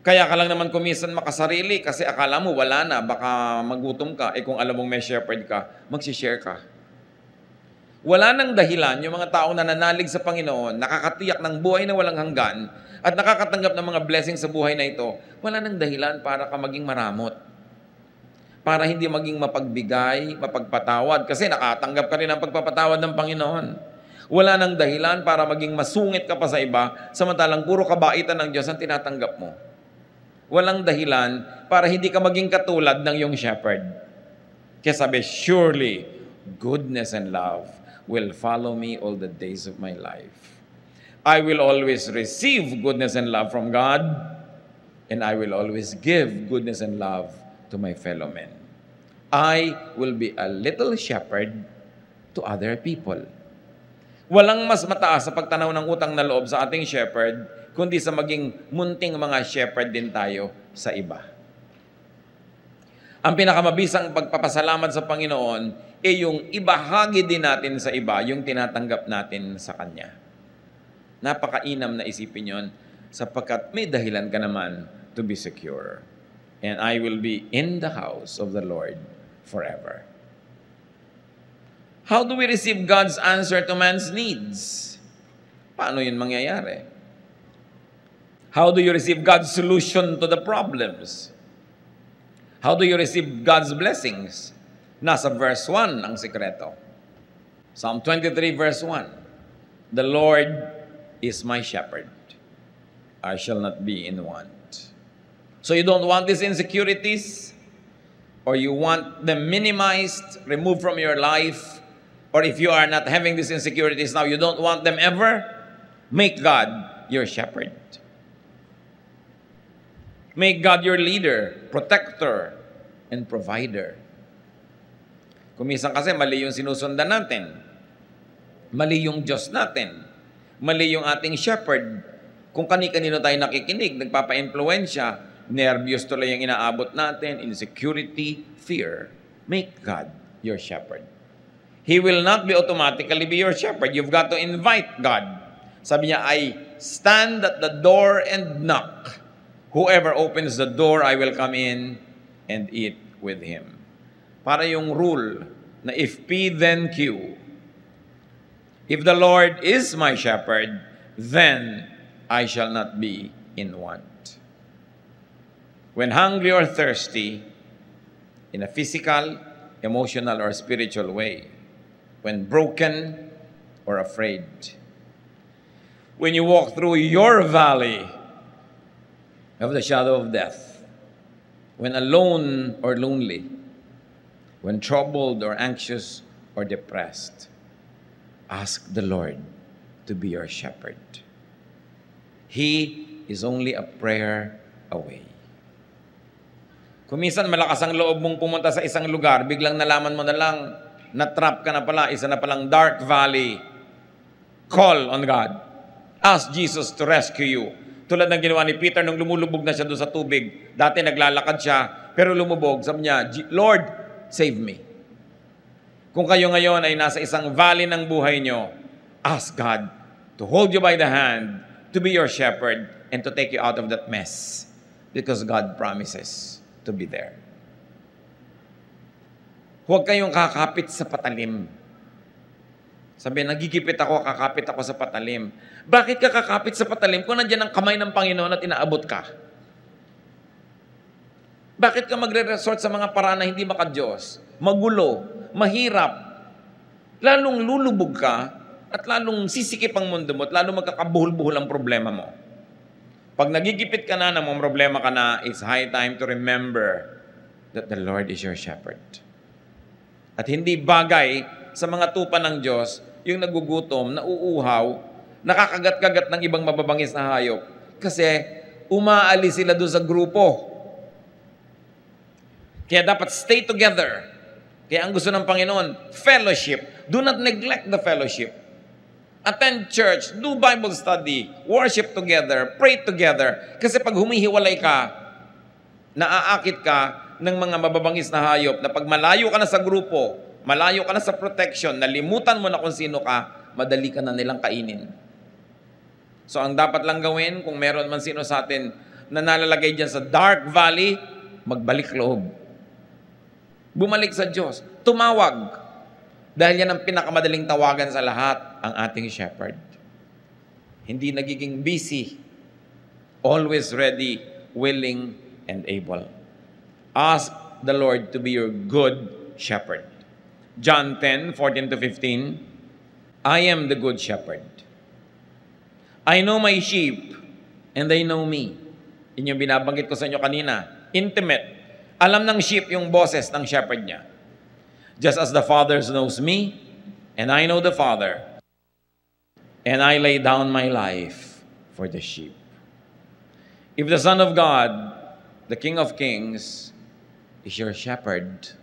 Kaya ka lang naman kumisan makasarili kasi akala mo wala na, baka magutom ka. Kung alam mong may shepherd ka, magsishare ka. Wala nang dahilan yung mga taong nananalig sa Panginoon, nakakatiyak ng buhay na walang hanggan, at nakakatanggap ng mga blessings sa buhay na ito, wala nang dahilan para ka maging maramot. Para hindi maging mapagbigay, mapagpatawad, kasi nakatanggap ka rin ng pagpapatawad ng Panginoon. Wala nang dahilan para maging masungit ka pa sa iba, samantalang puro kabaitan ng Diyos ang tinatanggap mo. Walang dahilan para hindi ka maging katulad ng iyong shepherd. Kaya sabi, surely, goodness and love will follow me all the days of my life. I will always receive goodness and love from God, and I will always give goodness and love to my fellow men. I will be a little shepherd to other people. Walang mas mataas sa pagtanaw ng utang na loob sa ating shepherd, kundi sa maging munting mga shepherd din tayo sa iba. Ang pinakamabisang pagpapasalamat sa Panginoon ay yung ibahagi din natin sa iba, yung tinatanggap natin sa Kanya. Napakainam na isipin yon sapagkat may dahilan ka naman to be secure. And I will be in the house of the Lord forever. How do we receive God's answer to man's needs? Paano yun mangyayari? How do you receive God's solution to the problems? How do you receive God's blessings? Nasa verse 1 ang sikreto. Psalm 23 verse 1. The Lord is my shepherd. I shall not be in want. So you don't want these insecurities, or you want them minimized, removed from your life, or if you are not having these insecurities now, you don't want them ever, make God your shepherd. Make God your leader, protector, and provider. Kumisan kasi mali yung sinusundan natin. Mali yung Diyos natin. Mali yung ating shepherd. Kung kani-kanino tayo nakikinig, nagpapa-impluensya, nervyos tuloy yung inaabot natin, insecurity, fear. Make God your shepherd. He will not be automatically be your shepherd. You've got to invite God. Sabi niya, I stand at the door and knock. Whoever opens the door, I will come in and eat with him. Para yung rule na if P, then Q. If the Lord is my shepherd, then I shall not be in want. When hungry or thirsty, in a physical, emotional, or spiritual way, when broken or afraid, when you walk through your valley of the shadow of death, when alone or lonely, when troubled or anxious or depressed, ask the Lord to be your shepherd. He is only a prayer away. Kung minsan malakas ang loob mong pumunta sa isang lugar, biglang nalaman mo na lang, na-trap ka na pala, isa na palang dark valley. Call on God. Ask Jesus to rescue you. Tulad ng ginawa ni Peter nung lumulubog na siya doon sa tubig. Dati naglalakad siya, pero lumubog. Sabi niya, Lord, save me. Kung kayo ngayon ay nasa isang valley ng buhay nyo, ask God to hold you by the hand, to be your shepherd, and to take you out of that mess. Because God promises to be there. Huwag kayong kakapit sa patalim. Sabi, nagigipit ako, kakapit ako sa patalim. Bakit ka kakapit sa patalim kung nandiyan ang kamay ng Panginoon at inaabot ka? Bakit ka magre-resort sa mga paraan na hindi maka-Diyos? Magulo, mahirap, lalong lulubog ka at lalong sisikip ang mundo mo at lalong magkakabuhol-buhol ang problema mo. Pag nagigipit ka na, ng mga problema ka na, it's high time to remember that the Lord is your shepherd. At hindi bagay sa mga tupa ng Diyos yung nagugutom, nauuhaw, nakakagat-kagat ng ibang mababangis na hayop. Kasi umaalis sila doon sa grupo. Kaya dapat stay together. Kaya ang gusto ng Panginoon, fellowship. Do not neglect the fellowship. Attend church, do Bible study, worship together, pray together. Kasi pag humihiwalay ka, naaakit ka ng mga mababangis na hayop na pag malayo ka na sa grupo, malayo ka na sa protection, nalimutan mo na kung sino ka, madali ka na nilang kainin. So ang dapat lang gawin, kung meron man sino sa atin na nalalagay dyan sa dark valley, magbalik loob. Bumalik sa Diyos. Tumawag. Dahil yan ang pinakamadaling tawagan sa lahat, ang ating shepherd. Hindi nagiging busy. Always ready, willing, and able. Ask the Lord to be your good shepherd. John 10:14-15, I am the good shepherd. I know my sheep, and they know me. Yun yung binabanggit ko sa inyo kanina. Intimate. Alam ng sheep yung boses ng shepherd niya. Just as the Father knows me, and I know the Father, and I lay down my life for the sheep. If the Son of God, the King of Kings, is your shepherd,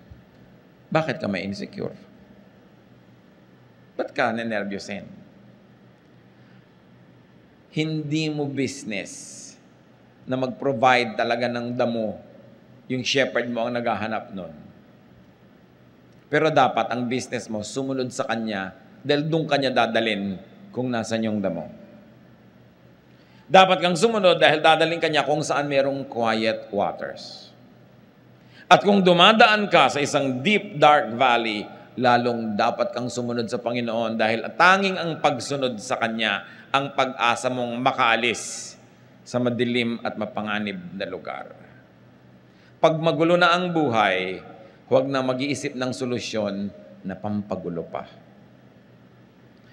bakit ka may insecure? Ba't ka ninervyusin? Hindi mo business na mag-provide talaga ng damo yung shepherd mo ang naghahanap nun. Pero dapat ang business mo sumunod sa kanya dahil doon kanya dadalin kung nasan yung damo. Dapat kang sumunod dahil dadalhin kanya kung saan merong quiet waters. At kung dumadaan ka sa isang deep, dark valley, lalong dapat kang sumunod sa Panginoon dahil tanging ang pagsunod sa Kanya ang pag-asa mong makaalis sa madilim at mapanganib na lugar. Pag magulo na ang buhay, huwag na mag-iisip ng solusyon na pampagulo pa.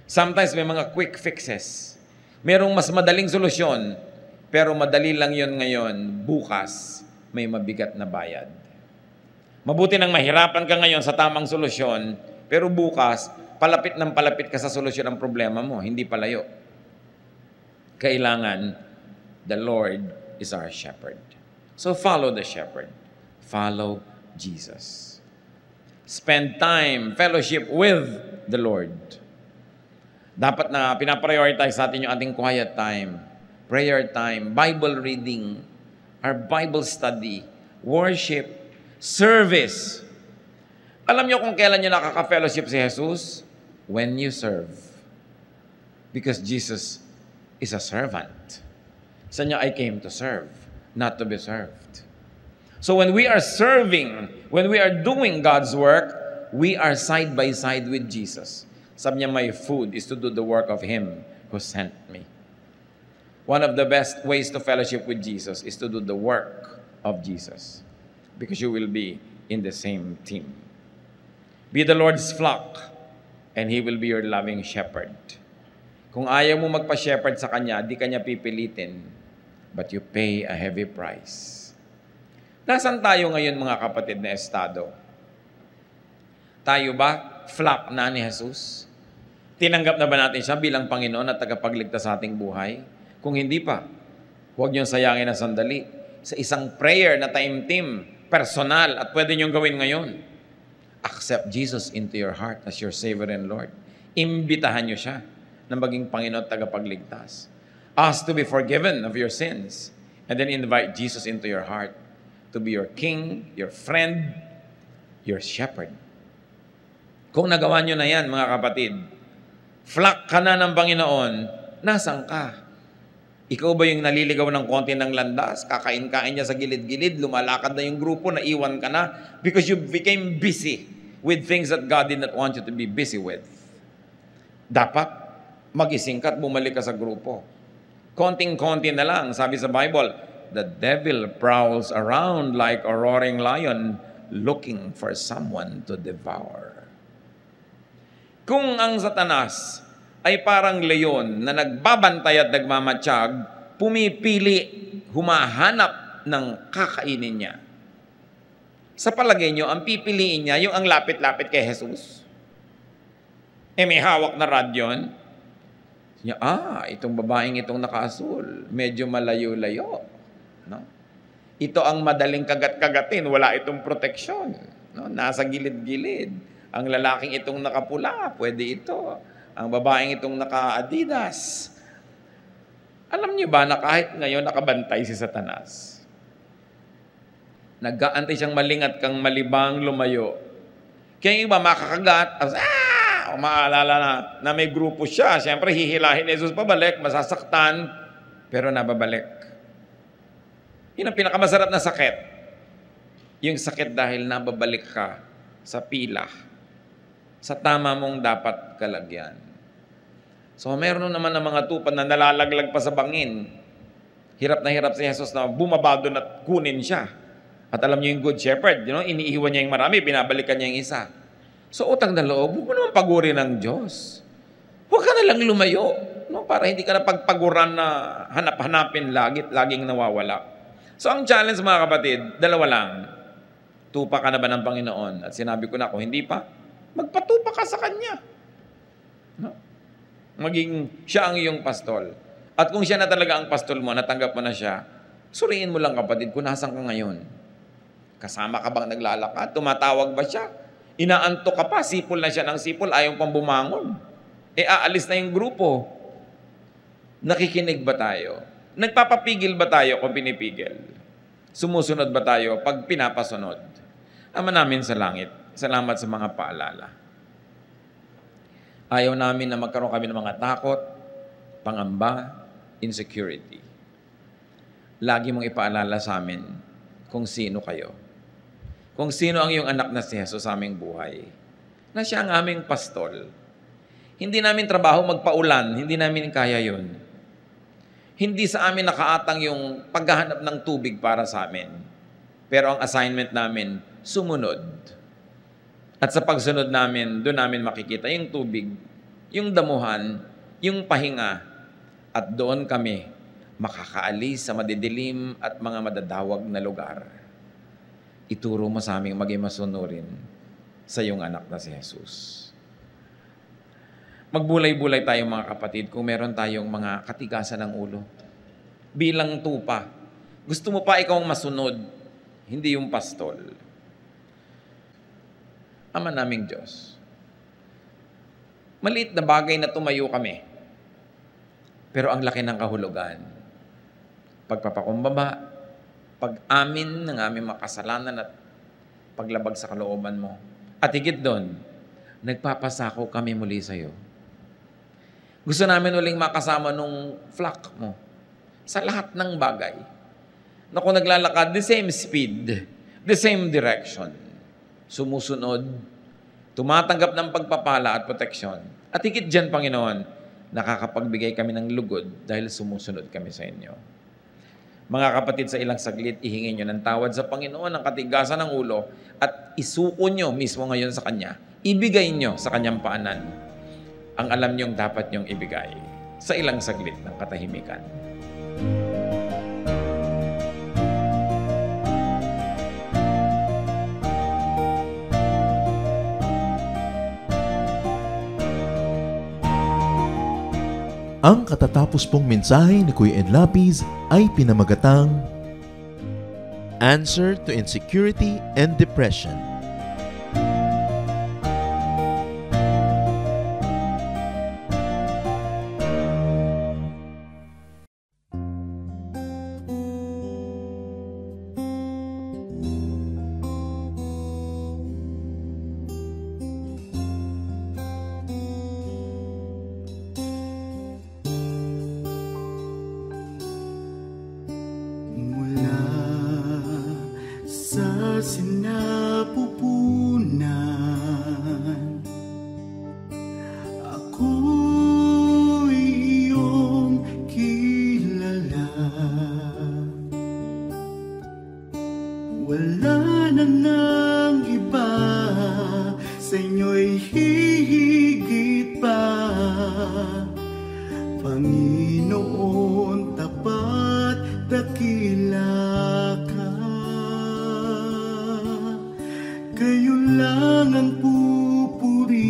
Sometimes may mga quick fixes. Merong mas madaling solusyon, pero madali lang yon ngayon, bukas may mabigat na bayad. Mabuti nang mahirapan ka ngayon sa tamang solusyon, pero bukas, palapit ng palapit ka sa solusyon ng problema mo, hindi palayo. Kailangan, the Lord is our shepherd. So follow the shepherd. Follow Jesus. Spend time, fellowship with the Lord. Dapat na pinaprioritize natin yung ating quiet time, prayer time, Bible reading, our Bible study, worship, service. Alam niyo kung kailan niyo nakaka-fellowship si Jesus? When you serve. Because Jesus is a servant. Sa niya, I came to serve, not to be served. So when we are serving, when we are doing God's work, we are side by side with Jesus. Sabi niya, my food is to do the work of Him who sent me. One of the best ways to fellowship with Jesus is to do the work of Jesus. Because you will be in the same team. Be the Lord's flock, and He will be your loving shepherd. Kung ayaw mo magpa-shepherd sa Kanya, di Kanya pipilitin, but you pay a heavy price. Nasaan tayo ngayon mga kapatid na estado? Tayo ba flock na ni Jesus? Tinanggap na ba natin siya bilang Panginoon at tagapagligtas sa ating buhay? Kung hindi pa, huwag niyong sayangin na sandali. Sa isang prayer na time-team, personal, at pwede niyong gawin ngayon. Accept Jesus into your heart as your Savior and Lord. Imbitahan niyo siya na maging Panginoon at tagapagligtas. Ask to be forgiven of your sins. And then invite Jesus into your heart to be your King, your friend, your shepherd. Kung nagawa niyo na yan, mga kapatid, flock ka na ng Panginoon, nasan ka? Ikaw ba yung naliligaw ng konti ng landas? Kakain-kain niya sa gilid-gilid, lumalakad na yung grupo, naiwan ka na because you became busy with things that God did not want you to be busy with. Dapat magising ka at bumalik ka sa grupo. Konting-konti na lang, sabi sa Bible, The devil prowls around like a roaring lion looking for someone to devour. Kung ang Satanas ay parang leon na nagbabantay at nagmamatsyag, pumipili, humahanap ng kakainin niya. Sa palagay nyo, ang pipiliin niya yung ang lapit-lapit kay Jesus? May hawak na rod yun. Itong babaeng itong nakaasul, medyo malayo-layo. No? Ito ang madaling kagat-kagatin, wala itong proteksyon. No? Nasa gilid-gilid. Ang lalaking itong nakapula, pwede ito. Ang babaeng itong naka-Adidas. Alam niyo ba na kahit ngayon nakabantay si Satanas, nag-aantay siyang malingat kang malibang lumayo. Kaya yung iba makakagat, maalala na may grupo siya. Siyempre, hihilahin ni Jesus pabalik, masasaktan, pero nababalik. Yun ang pinakamasarap na sakit. Yung sakit dahil nababalik ka sa pila, sa tama mong dapat kalagyan. So, meron naman ng mga tupad na nalalaglag pa sa bangin. Hirap na hirap si Jesus na bumaba doon at kunin siya. At alam niyo yung good shepherd, iniiwan niya yung marami, binabalikan niya yung isa. So, utang na loob, huwag mo naman pagurin ng Diyos. Huwag ka na lang lumayo, para hindi ka na pagpaguran na hanap-hanapin laging nawawala. So, ang challenge mga kapatid, dalawa lang. Tupa ka na ba ng Panginoon? At sinabi ko na, kung hindi pa, magpatupa ka sa Kanya. Maging siya ang iyong pastol. At kung siya na talaga ang pastol mo, natanggap mo na siya, suriin mo lang kapatid kung nasan ka ngayon. Kasama ka bang naglalakad? Tumatawag ba siya? Inaantok ka pa, sipol na siya ng sipol, ayaw pang bumangon. Aalis na yung grupo. Nakikinig ba tayo? Nagpapapigil ba tayo kung pinipigil? Sumusunod ba tayo pag pinapasunod? Ama namin sa langit, salamat sa mga paalala. Ayaw namin na magkaroon kami ng mga takot, pangamba, insecurity. Lagi mong ipaalala sa amin kung sino kayo. Kung sino ang iyong anak na si Jesus sa aming buhay, na siya ang aming pastol. Hindi namin trabaho magpaulan, hindi namin kaya yun. Hindi sa amin nakaatang yung paghahanap ng tubig para sa amin. Pero ang assignment namin, sumunod. At sa pagsunod namin, doon namin makikita yung tubig, yung damuhan, yung pahinga, at doon kami makakaalis sa madidilim at mga madadawag na lugar. Ituro mo sa aming maging masunurin sa iyong anak na si Jesus. Magbulay-bulay tayo mga kapatid kung meron tayong mga katigasan ng ulo. Bilang tupa, gusto mo pa ikaw ang masunod, hindi yung pastol. Ama naming Diyos, maliit na bagay na tumayo kami, pero ang laki ng kahulugan. Pagpapakumbaba, pag-amin ng aming makasalanan at paglabag sa kalooban mo. At higit doon, nagpapasako kami muli sa iyo. Gusto namin uling makasama nung flock mo sa lahat ng bagay. Na kung naglalakad, the same speed, the same direction. Sumusunod, tumatanggap ng pagpapala at proteksyon. At higit dyan, Panginoon, nakakapagbigay kami ng lugod dahil sumusunod kami sa inyo. Mga kapatid, sa ilang saglit, ihingin nyo ng tawad sa Panginoon ng katigasan ng ulo at isuko nyo mismo ngayon sa Kanya. Ibigay nyo sa Kanyang paanan ang alam nyong dapat nyong ibigay sa ilang saglit ng katahimikan. Ang katatapos pong mensahe ni Kuya Ed Lapiz ay pinamagatang Answer to Insecurity and Depression. Sinapupunan ako iyong kilala. Panginoon, tapat dakila ka. Kayo lang ang pupurihin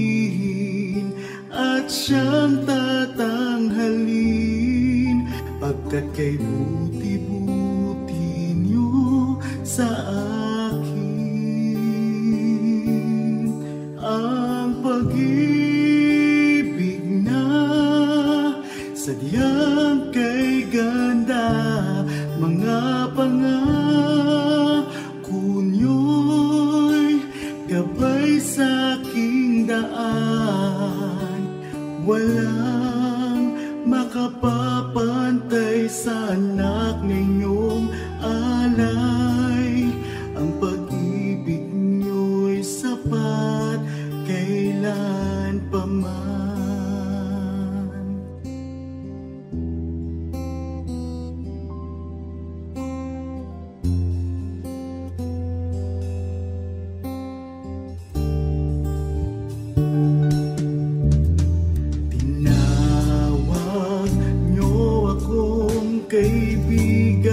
at siyang tatanghalin, pagkat kay buti-buti niyo sa akin. Ang pag-ibig na sadyang kay ganda, mga pangako niyo'y gabay sa aking daan. Walang makapapantay sa anak ninyong alay. Ang pag-ibig niyo'y sapat kailan pa man. Tinawag niyo akong kaibigan,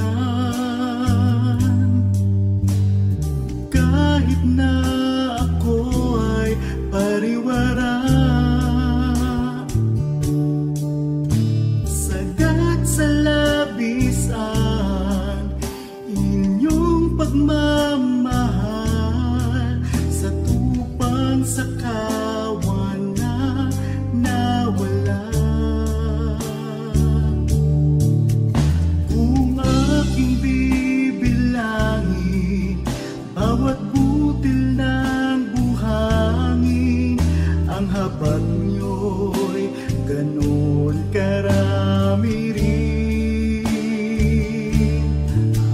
kahit na ako ay pariwara. Sagat sa labisan inyong pagmamahal, sa tupang sa kawan na nawala. Kung aking bibilangin bawat butil ng buhangin, ang habag niyo'y ganon karami rin.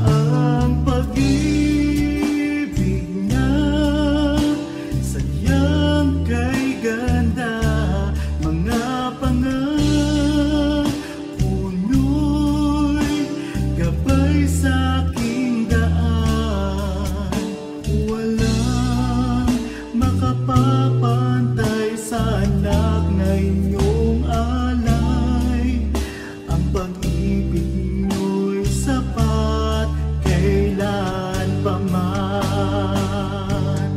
Ang pag-ibig niya sadyang kay ganda, mga pangako niyo'y gabay sa aking daan. Walang makapapantay sa anak na inyong alay. Ang pag-ibig niyo'y sapat kailan pa man.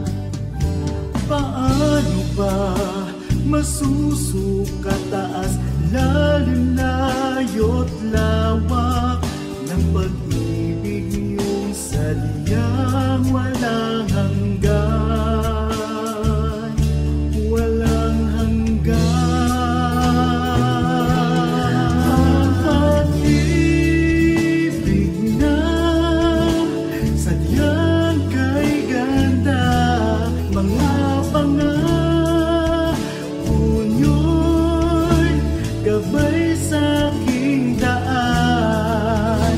Paano ba masusukat taas, lalim, layo't lawak ng pag-ibig niyong sadyang walang hanggan, walang hanggan. Ang pag-ibig na sadyang kay ganda, mga pangako niyo'y gabay sa aking daan.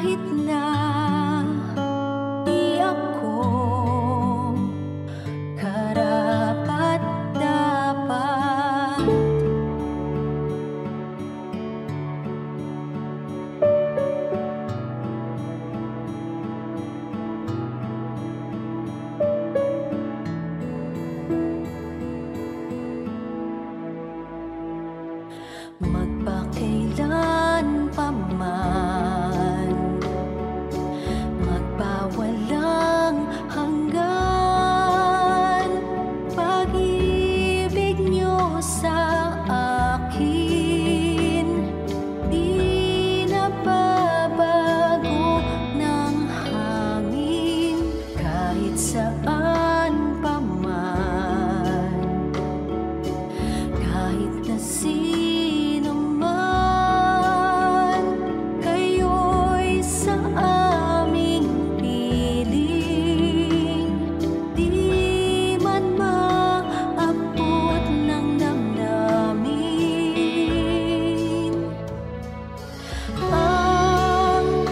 kahit na di ako karapat-dapat. Magpakailan pa man, magpawalang hanggan, pag-ibig niyo sa akin di nababago ng hangin. Kahit saan pa man, kahit na sino man, kayo'y sa aming piling, di man maabot ng damdamin. Ang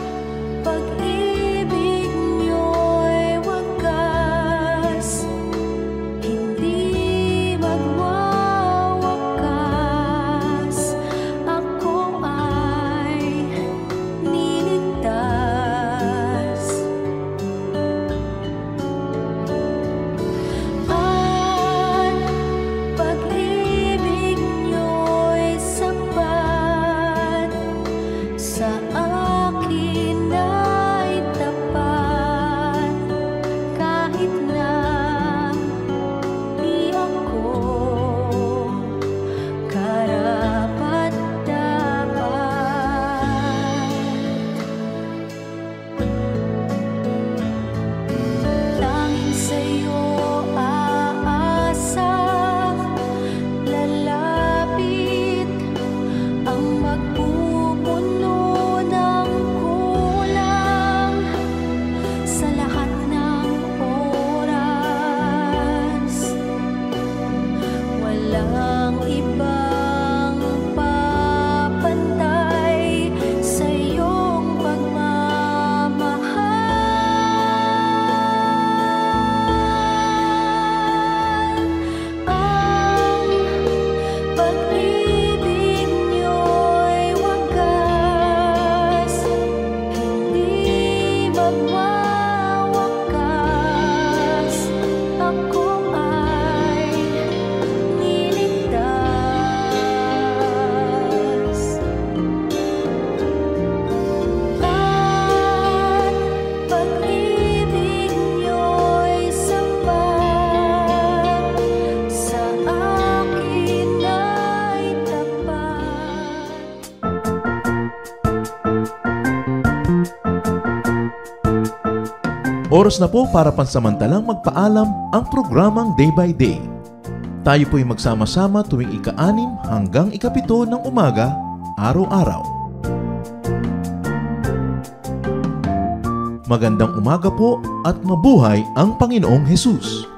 pag-ibig niyo'y wagas, hindi magwawakas. Ako ay niligtas. At pag-ibig niyo'y sapat, sa akin ay tapat, kahit na di ako karapat-dapat. Tanging sa'yo aasa, lalapit ang magpupuno ng kulang sa lahat ng oras. Walang ibang papantay sa iyong pagmamahal. Ang pag-ibig niyo'y wagas, hindi magwawakas. Ako ay niligtas. At pag-ibig niyo'y sapat, sa akin ay tapat. Oras na po para pansamantalang magpaalam ang programang Day by Day. Tayo po'y magsama-sama tuwing ika-6 hanggang ika-7 ng umaga, araw-araw. Magandang umaga po at mabuhay ang Panginoong Hesus!